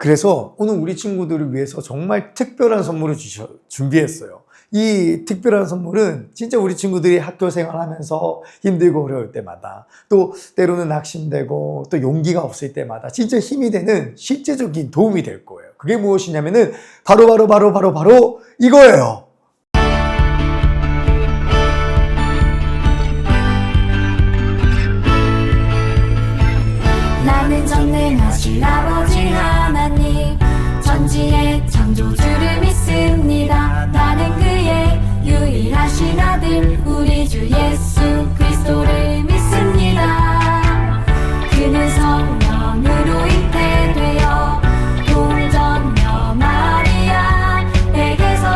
그래서 오늘 우리 친구들을 위해서 정말 특별한 선물을 준비했어요. 이 특별한 선물은 진짜 우리 친구들이 학교 생활하면서 힘들고 어려울 때마다, 또 때로는 낙심되고 또 용기가 없을 때마다 진짜 힘이 되는 실제적인 도움이 될 거예요. 그게 무엇이냐면은 바로 이거예요. 나는 전능하신 아버지 하나님, 전지의 창조주를 믿습니다. 나는 그의 유일하신 아들 우리 주 예수 그리스도를 믿습니다. 그는 성령으로 잉태되어 동정녀 마리아에게서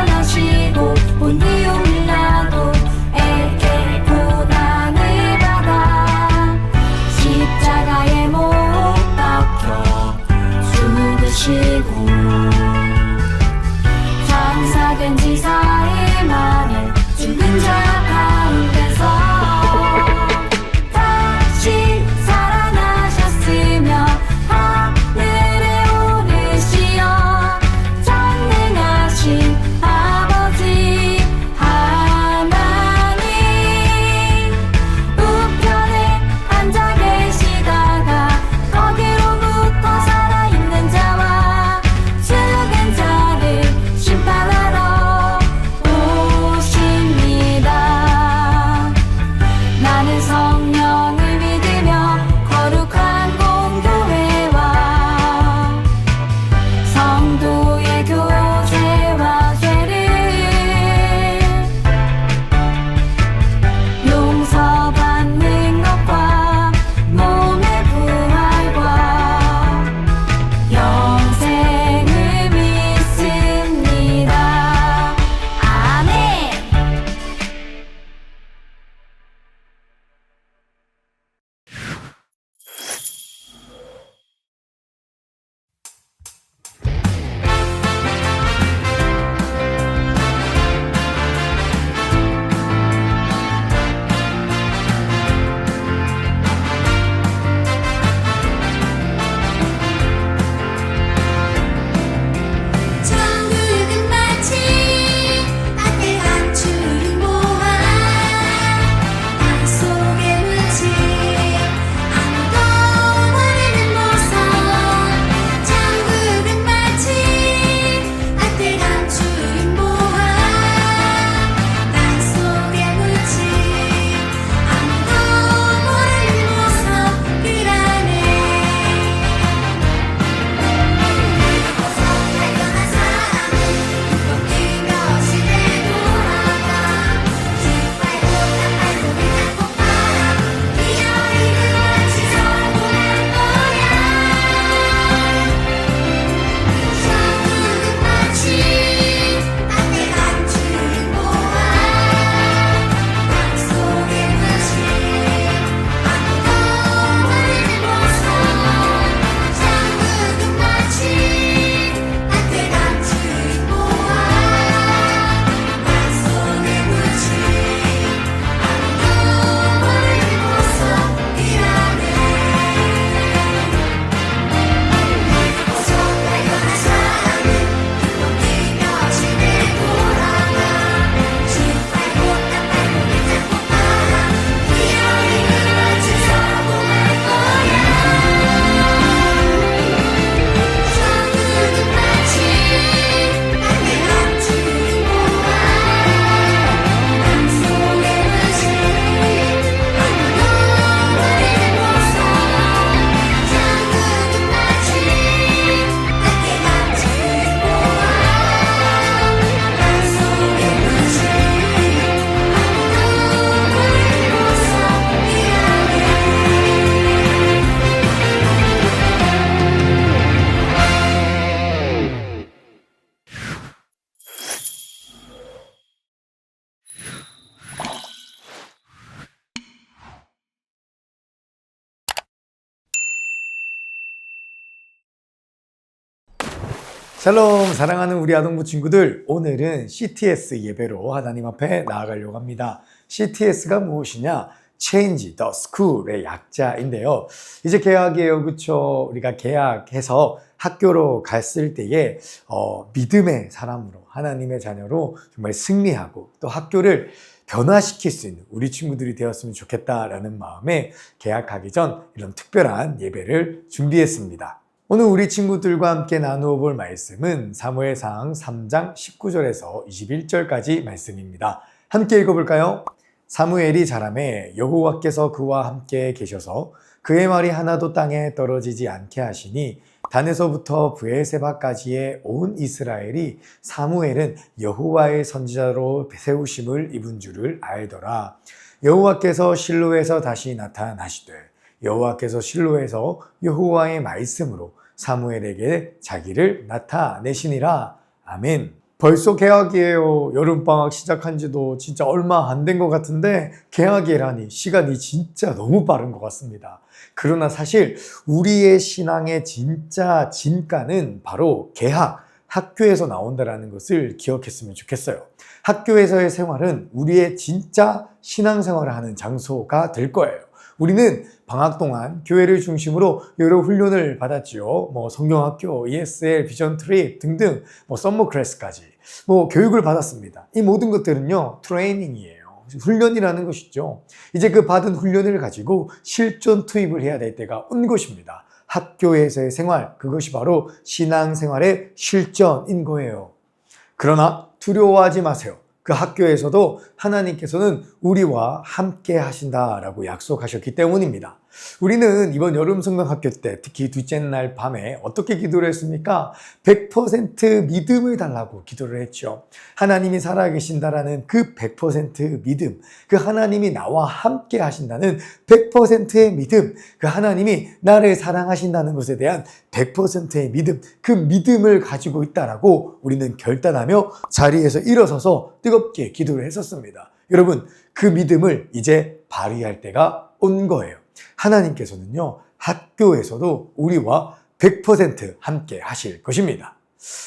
나시고 본디오 빌라도에게 고난을 받아 십자가에 못 박혀 죽으시고 장사된 지 4일 만에 죽은 자 가운데서 다시 살아나셨으며 하늘에 오르시어 전능하신 아버지 하나님 우편에 앉아 계시다가 거기로부터 살아있는 자와 죽은 자를 심판하러 오십니다. 나는 성령을 믿으며 거룩한 공교회와 성도의 교제와 죄를 용서받는 것과 몸의 부활과 영생을 믿습니다. 아멘. 천국은 마치 따뜻한 추운 보화 땅 속에 묻힌 아무도 모르는 모성. 천국은 마치 따뜻한 추운 보화 땅 속에 묻힌 아무도 모르는 모성이라네. 그곳서 발견한 사람은 꿈꾸며 시대 돌아가 깃발고 깃발고 깃발고 이별이 그같이 서보낼 거야. 천국은 마치 따뜻한 추운 보화 땅 속에 묻힌 아무도 모르는 모성. 천국은 마치 따뜻한 추운 보화 땅 속에 묻힌 아무도 모르는 모성이라네. 그곳서 발견한 사람은 꿈꾸며 시대 돌아가 깃발고 깃발고 깃발고 이별이 그같이 서보낼 거야. 천국은 마치 따뜻한 추운 보화 땅 속에 묻힌 아무도 모르는 모성. 천국은 마치 따뜻한 추운 보화 땅 속에 묻힌 샬롬, 사랑하는 우리 아동부 친구들, 오늘은 CTS 예배로 하나님 앞에 나아가려고 합니다. CTS가 무엇이냐? Change the School의 약자인데요. 이제 개학이에요, 그쵸? 우리가 개학해서 학교로 갔을 때에 믿음의 사람으로, 하나님의 자녀로 정말 승리하고 또 학교를 변화시킬 수 있는 우리 친구들이 되었으면 좋겠다라는 마음에 개학하기 전 이런 특별한 예배를 준비했습니다. 오늘 우리 친구들과 함께 나누어 볼 말씀은 사무엘상 3장 19절에서 21절까지 말씀입니다. 함께 읽어볼까요? 사무엘이 자라매 여호와께서 그와 함께 계셔서 그의 말이 하나도 땅에 떨어지지 않게 하시니 단에서부터 브에세바까지의 온 이스라엘이 사무엘은 여호와의 선지자로 세우심을 입은 줄을 알더라. 여호와께서 실로에서 다시 나타나시되 여호와께서 실로에서 여호와의 말씀으로 사무엘에게 자기를 나타내시니라. 아멘. 벌써 개학이에요. 여름방학 시작한 지도 진짜 얼마 안 된 것 같은데 개학이라니 시간이 진짜 너무 빠른 것 같습니다. 그러나 사실 우리의 신앙의 진짜 진가는 바로 개학, 학교에서 나온다는 것을 기억했으면 좋겠어요. 학교에서의 생활은 우리의 진짜 신앙생활을 하는 장소가 될 거예요. 우리는 방학 동안 교회를 중심으로 여러 훈련을 받았지요. 성경학교, ESL, 비전 트립 등등, 썸머 클래스까지 교육을 받았습니다. 이 모든 것들은요, 트레이닝이에요. 훈련이라는 것이죠. 이제 그 받은 훈련을 가지고 실전 투입을 해야 될 때가 온 것입니다. 학교에서의 생활, 그것이 바로 신앙생활의 실전인 거예요. 그러나 두려워하지 마세요. 그 학교에서도 하나님께서는 우리와 함께 하신다라고 약속하셨기 때문입니다. 우리는 이번 여름 성경학교 때 특히 둘째 날 밤에 어떻게 기도를 했습니까? 100% 믿음을 달라고 기도를 했죠. 하나님이 살아계신다라는 그 100% 믿음, 그 하나님이 나와 함께 하신다는 100%의 믿음, 그 하나님이 나를 사랑하신다는 것에 대한 100%의 믿음, 그 믿음을 가지고 있다라고 우리는 결단하며 자리에서 일어서서 뜨겁게 기도를 했었습니다. 여러분, 그 믿음을 이제 발휘할 때가 온 거예요. 하나님께서는요, 학교에서도 우리와 100% 함께 하실 것입니다.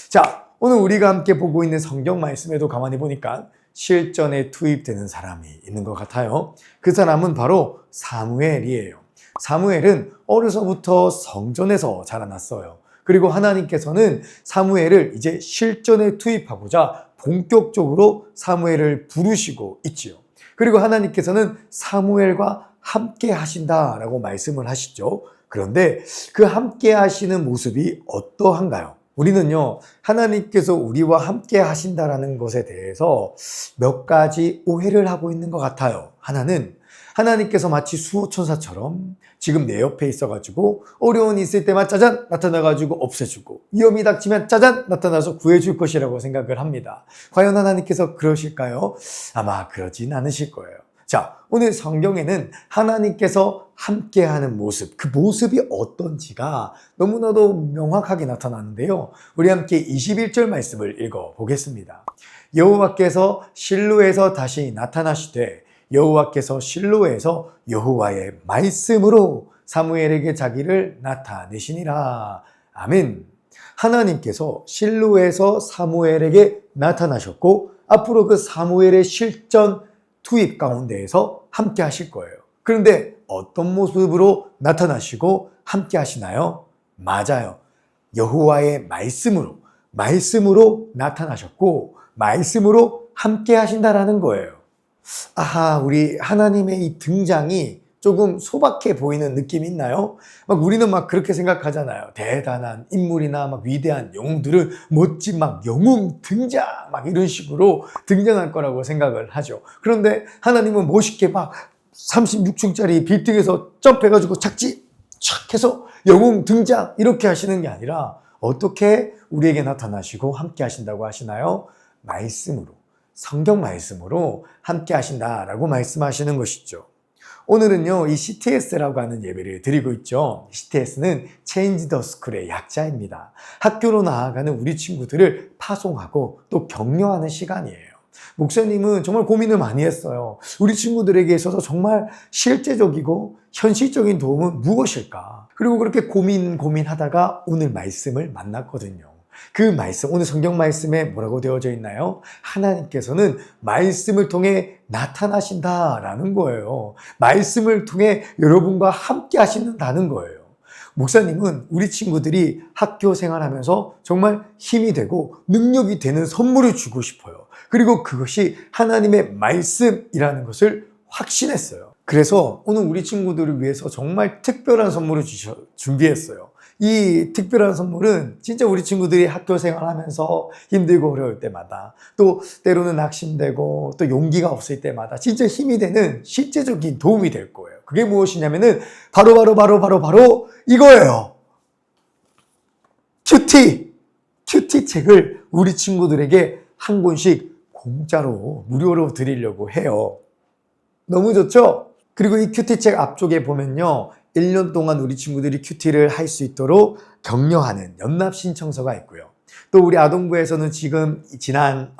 자, 오늘 우리가 함께 보고 있는 성경 말씀에도 가만히 보니까 실전에 투입되는 사람이 있는 것 같아요. 그 사람은 바로 사무엘이에요. 사무엘은 어려서부터 성전에서 자라났어요. 그리고 하나님께서는 사무엘을 이제 실전에 투입하고자 본격적으로 사무엘을 부르시고 있지요. 그리고 하나님께서는 사무엘과 함께 하신다라고 말씀을 하시죠. 그런데 그 함께 하시는 모습이 어떠한가요? 우리는요, 하나님께서 우리와 함께 하신다라는 것에 대해서 몇 가지 오해를 하고 있는 것 같아요. 하나는 하나님께서 마치 수호천사처럼 지금 내 옆에 있어가지고 어려움이 있을 때만 짜잔 나타나가지고 없애주고 위험이 닥치면 짜잔 나타나서 구해줄 것이라고 생각을 합니다. 과연 하나님께서 그러실까요? 아마 그러진 않으실 거예요. 자, 오늘 성경에는 하나님께서 함께하는 모습, 그 모습이 어떤지가 너무나도 명확하게 나타나는데요. 우리 함께 21절 말씀을 읽어보겠습니다. 여호와께서 실로에서 다시 나타나시되 여호와께서 실로에서 여호와의 말씀으로 사무엘에게 자기를 나타내시니라. 아멘. 하나님께서 실로에서 사무엘에게 나타나셨고 앞으로 그 사무엘의 실전 투입 가운데에서 함께 하실 거예요. 그런데 어떤 모습으로 나타나시고 함께 하시나요? 맞아요. 여호와의 말씀으로 나타나셨고 말씀으로 함께 하신다라는 거예요. 아하, 우리 하나님의 이 등장이 조금 소박해 보이는 느낌이 있나요? 우리는 그렇게 생각하잖아요. 대단한 인물이나 위대한 영웅들은 멋진 영웅 등장 이런 식으로 등장할 거라고 생각을 하죠. 그런데 하나님은 멋있게 36층짜리 빌딩에서 점프해가지고 착지 착 해서 영웅 등장 이렇게 하시는 게 아니라 어떻게 우리에게 나타나시고 함께 하신다고 하시나요? 말씀으로, 성경 말씀으로 함께 하신다라고 말씀하시는 것이죠. 오늘은요, 이 CTS라고 하는 예배를 드리고 있죠. CTS는 Change the School의 약자입니다. 학교로 나아가는 우리 친구들을 파송하고 또 격려하는 시간이에요. 목사님은 정말 고민을 많이 했어요. 우리 친구들에게 있어서 정말 실제적이고 현실적인 도움은 무엇일까? 그리고 그렇게 고민하다가 오늘 말씀을 만났거든요. 그 말씀, 오늘 성경 말씀에 뭐라고 되어져 있나요? 하나님께서는 말씀을 통해 나타나신다라는 거예요. 말씀을 통해 여러분과 함께 하신다는 거예요. 목사님은 우리 친구들이 학교 생활하면서 정말 힘이 되고 능력이 되는 선물을 주고 싶어요. 그리고 그것이 하나님의 말씀이라는 것을 확신했어요. 그래서 오늘 우리 친구들을 위해서 정말 특별한 선물을 준비했어요. 이 특별한 선물은 진짜 우리 친구들이 학교 생활하면서 힘들고 어려울 때마다, 또 때로는 낙심되고 또 용기가 없을 때마다 진짜 힘이 되는 실제적인 도움이 될 거예요. 그게 무엇이냐면은 바로 이거예요. 큐티 책을 우리 친구들에게 한 권씩 공짜로 무료로 드리려고 해요. 너무 좋죠? 그리고 이 큐티 책 앞쪽에 보면요, 1년 동안 우리 친구들이 큐티를 할 수 있도록 격려하는 연납 신청서가 있고요. 또 우리 아동부에서는 지금 지난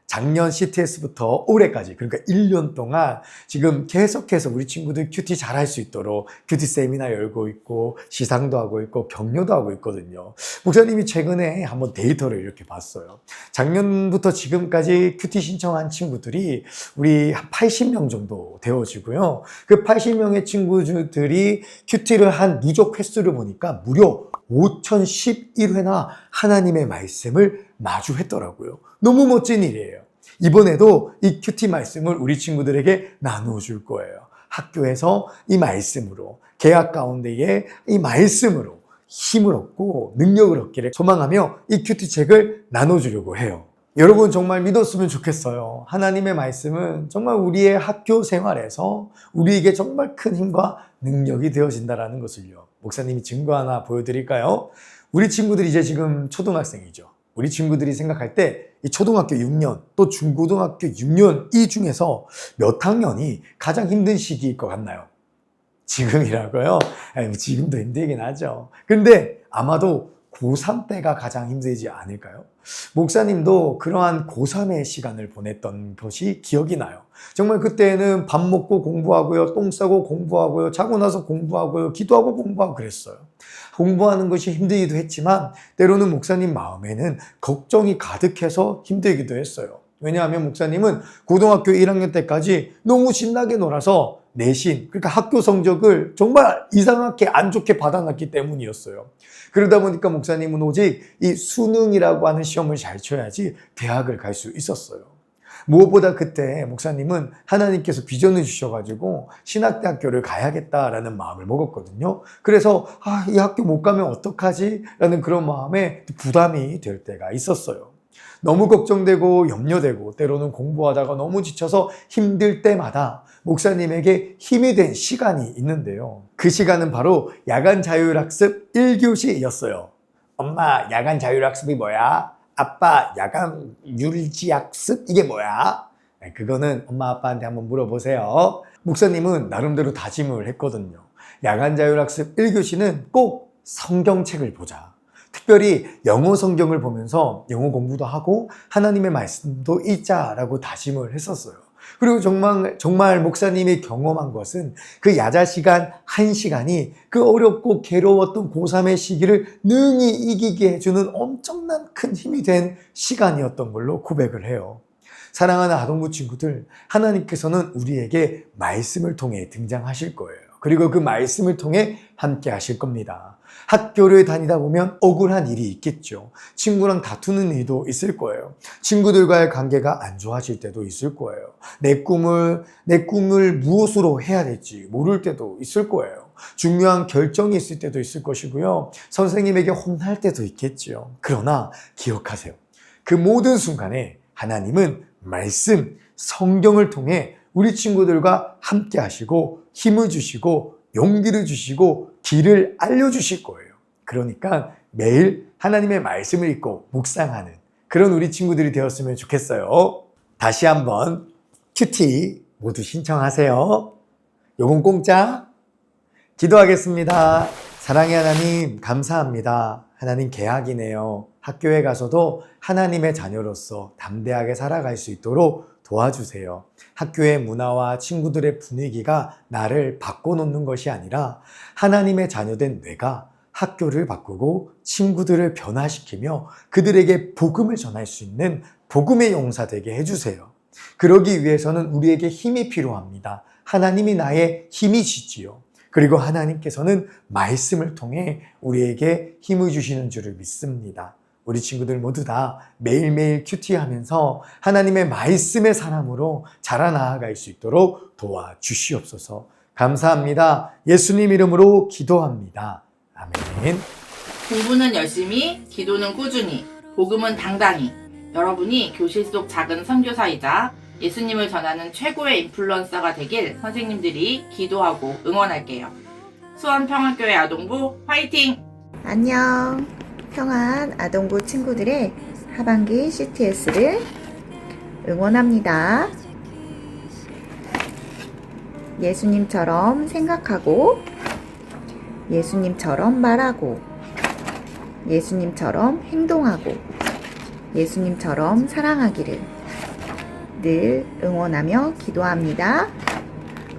작년 CTS부터 올해까지, 그러니까 1년 동안 지금 계속해서 우리 친구들 큐티 잘할 수 있도록 큐티 세미나 열고 있고 시상도 하고 있고 격려도 하고 있거든요. 목사님이 최근에 한번 데이터를 이렇게 봤어요. 작년부터 지금까지 큐티 신청한 친구들이 우리 한 80명 정도 되어지고요. 그 80명의 친구들이 큐티를 한 누적 횟수를 보니까 무려 5011회나 하나님의 말씀을 마주했더라고요. 너무 멋진 일이에요. 이번에도 이 큐티 말씀을 우리 친구들에게 나누어 줄 거예요. 학교에서 이 말씀으로, 개학 가운데에 이 말씀으로 힘을 얻고 능력을 얻기를 소망하며 이 큐티 책을 나눠주려고 해요. 여러분 정말 믿었으면 좋겠어요. 하나님의 말씀은 정말 우리의 학교 생활에서 우리에게 정말 큰 힘과 능력이 되어진다는 것을요. 목사님이 증거 하나 보여드릴까요? 우리 친구들이 이제 지금 초등학생이죠. 우리 친구들이 생각할 때 이 초등학교 6년 또 중고등학교 6년 이 중에서 몇 학년이 가장 힘든 시기일 것 같나요? 지금이라고요? 지금도 힘들긴 하죠. 근데 아마도 고3 때가 가장 힘들지 않을까요? 목사님도 그러한 고3의 시간을 보냈던 것이 기억이 나요. 정말 그때는 밥 먹고 공부하고요, 똥 싸고 공부하고요, 자고 나서 공부하고요, 기도하고 공부하고 그랬어요. 공부하는 것이 힘들기도 했지만 때로는 목사님 마음에는 걱정이 가득해서 힘들기도 했어요. 왜냐하면 목사님은 고등학교 1학년 때까지 너무 신나게 놀아서 내신, 그러니까 학교 성적을 정말 이상하게 안 좋게 받아놨기 때문이었어요. 그러다 보니까 목사님은 오직 이 수능이라고 하는 시험을 잘 쳐야지 대학을 갈 수 있었어요. 무엇보다 그때 목사님은 하나님께서 비전을 주셔가지고 신학대학교를 가야겠다라는 마음을 먹었거든요. 그래서 이 학교 못 가면 어떡하지? 라는 그런 마음에 부담이 될 때가 있었어요. 너무 걱정되고 염려되고 때로는 공부하다가 너무 지쳐서 힘들 때마다 목사님에게 힘이 된 시간이 있는데요. 그 시간은 바로 야간 자율학습 1교시였어요. 엄마, 야간 자율학습이 뭐야? 아빠, 야간 율지학습 이게 뭐야? 그거는 엄마 아빠한테 한번 물어보세요. 목사님은 나름대로 다짐을 했거든요. 야간 자율학습 1교시는 꼭 성경책을 보자. 특별히 영어 성경을 보면서 영어 공부도 하고 하나님의 말씀도 읽자라고 다짐을 했었어요. 그리고 정말 목사님이 경험한 것은 그 야자 시간 1시간이 그 어렵고 괴로웠던 고3의 시기를 능히 이기게 해주는 엄청난 큰 힘이 된 시간이었던 걸로 고백을 해요. 사랑하는 아동부 친구들, 하나님께서는 우리에게 말씀을 통해 등장하실 거예요. 그리고 그 말씀을 통해 함께 하실 겁니다. 학교를 다니다 보면 억울한 일이 있겠죠. 친구랑 다투는 일도 있을 거예요. 친구들과의 관계가 안 좋아질 때도 있을 거예요. 내 꿈을 무엇으로 해야 될지 모를 때도 있을 거예요. 중요한 결정이 있을 때도 있을 것이고요. 선생님에게 혼날 때도 있겠죠. 그러나 기억하세요. 그 모든 순간에 하나님은 말씀, 성경을 통해 우리 친구들과 함께 하시고 힘을 주시고 용기를 주시고 길을 알려주실 거예요. 그러니까 매일 하나님의 말씀을 읽고 묵상하는 그런 우리 친구들이 되었으면 좋겠어요. 다시 한번 큐티 모두 신청하세요. 요건 공짜. 기도하겠습니다. 사랑의 하나님 감사합니다. 하나님 계약이네요. 학교에 가서도 하나님의 자녀로서 담대하게 살아갈 수 있도록 도와주세요. 학교의 문화와 친구들의 분위기가 나를 바꿔놓는 것이 아니라 하나님의 자녀된 내가 학교를 바꾸고 친구들을 변화시키며 그들에게 복음을 전할 수 있는 복음의 용사 되게 해주세요. 그러기 위해서는 우리에게 힘이 필요합니다. 하나님이 나의 힘이시지요. 그리고 하나님께서는 말씀을 통해 우리에게 힘을 주시는 줄을 믿습니다. 우리 친구들 모두 다 매일매일 큐티하면서 하나님의 말씀의 사람으로 자라나아갈 수 있도록 도와주시옵소서. 감사합니다. 예수님 이름으로 기도합니다. 아멘. 공부는 열심히, 기도는 꾸준히, 복음은 당당히. 여러분이 교실 속 작은 선교사이자 예수님을 전하는 최고의 인플루언서가 되길 선생님들이 기도하고 응원할게요. 수원평화교회 아동부 화이팅! 안녕. 평안 아동부 친구들의 하반기 CTS를 응원합니다. 예수님처럼 생각하고, 예수님처럼 말하고, 예수님처럼 행동하고, 예수님처럼 사랑하기를 늘 응원하며 기도합니다.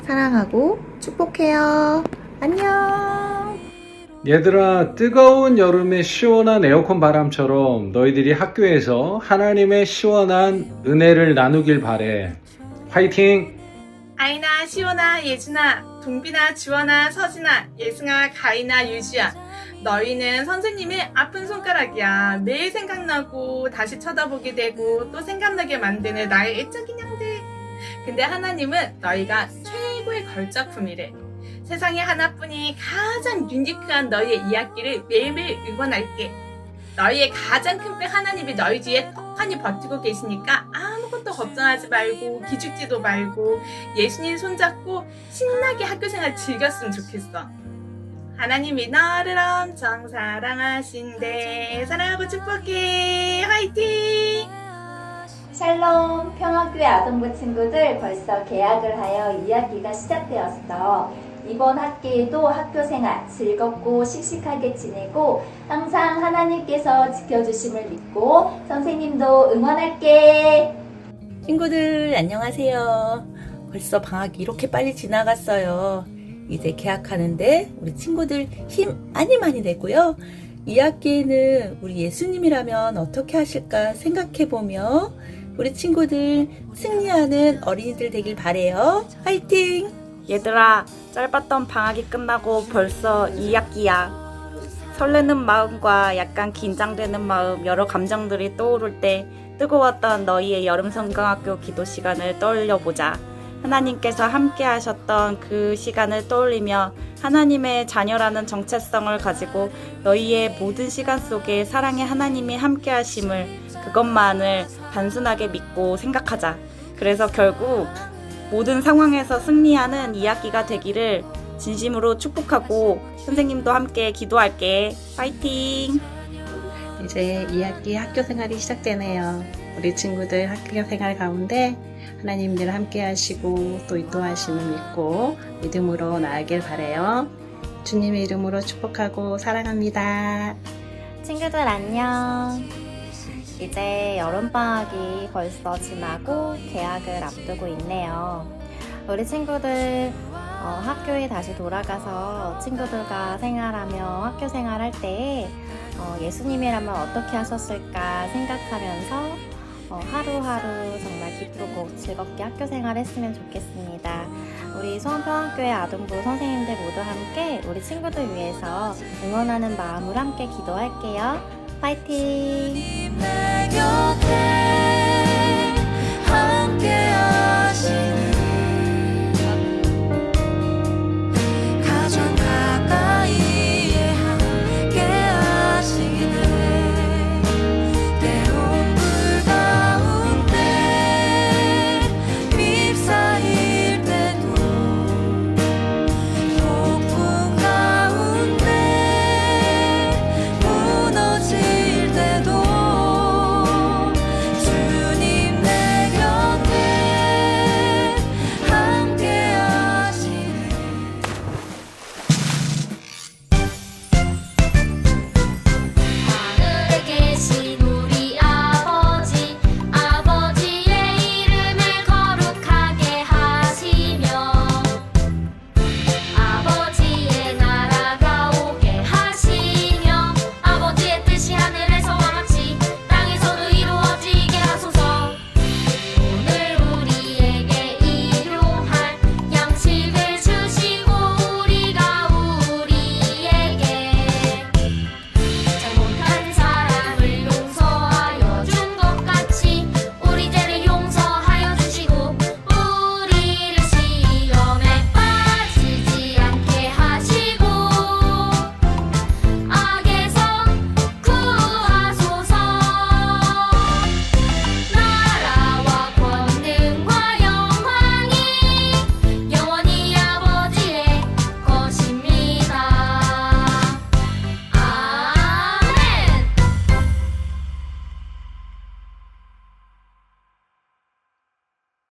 사랑하고 축복해요. 안녕. 얘들아, 뜨거운 여름의 시원한 에어컨 바람처럼 너희들이 학교에서 하나님의 시원한 은혜를 나누길 바래. 화이팅! 아이나, 시원아, 예준아, 동빈아, 주원아, 서진아, 예승아, 가인아, 유주야. 너희는 선생님의 아픈 손가락이야. 매일 생각나고 다시 쳐다보게 되고 또 생각나게 만드는 나의 애착인 형들. 근데 하나님은 너희가 최고의 걸작품이래. 세상에 하나뿐이 가장 유니크한 너희의 이야기를 매일매일 응원할게. 너희의 가장 큰 뼈 하나님이 너희 뒤에 떡하니 버티고 계시니까 아무것도 걱정하지 말고 기죽지도 말고 예수님 손잡고 신나게 학교생활 즐겼으면 좋겠어. 하나님이 너를 엄청 사랑하신대. 사랑하고 축복해. 화이팅! 샬롬 평화교회 아동부 친구들, 벌써 개학을 하여 2학기가 시작되었어. 이번 학기에도 학교생활 즐겁고 씩씩하게 지내고 항상 하나님께서 지켜주심을 믿고 선생님도 응원할게. 친구들 안녕하세요. 벌써 방학이 이렇게 빨리 지나갔어요. 이제 개학하는데 우리 친구들 힘 많이 내고요. 2학기에는 우리 예수님이라면 어떻게 하실까 생각해보며 우리 친구들 승리하는 어린이들 되길 바래요. 화이팅! 얘들아, 짧았던 방학이 끝나고 벌써 2학기야. 설레는 마음과 약간 긴장되는 마음, 여러 감정들이 떠오를 때 뜨거웠던 너희의 여름 성경학교 기도 시간을 떠올려보자. 하나님께서 함께 하셨던 그 시간을 떠올리며 하나님의 자녀라는 정체성을 가지고 너희의 모든 시간 속에 사랑의 하나님이 함께 하심을, 그것만을 단순하게 믿고 생각하자. 그래서 결국 모든 상황에서 승리하는 2학기가 되기를 진심으로 축복하고 선생님도 함께 기도할게. 파이팅! 이제 2학기 학교 생활이 시작되네요. 우리 친구들 학교 생활 가운데 하나님들 함께 하시고 또 인도하심을 믿고 믿음으로 나아가길 바래요. 주님의 이름으로 축복하고 사랑합니다. 친구들 안녕. 이제 여름방학이 벌써 지나고 개학을 앞두고 있네요. 우리 친구들 학교에 다시 돌아가서 친구들과 생활하며 학교 생활할 때 예수님이라면 어떻게 하셨을까 생각하면서 하루하루 정말 기쁘고 즐겁게 학교 생활했으면 좋겠습니다. 우리 수원평화교회 아동부 선생님들 모두 함께 우리 친구들 위해서 응원하는 마음으로 함께 기도할게요. 파이팅!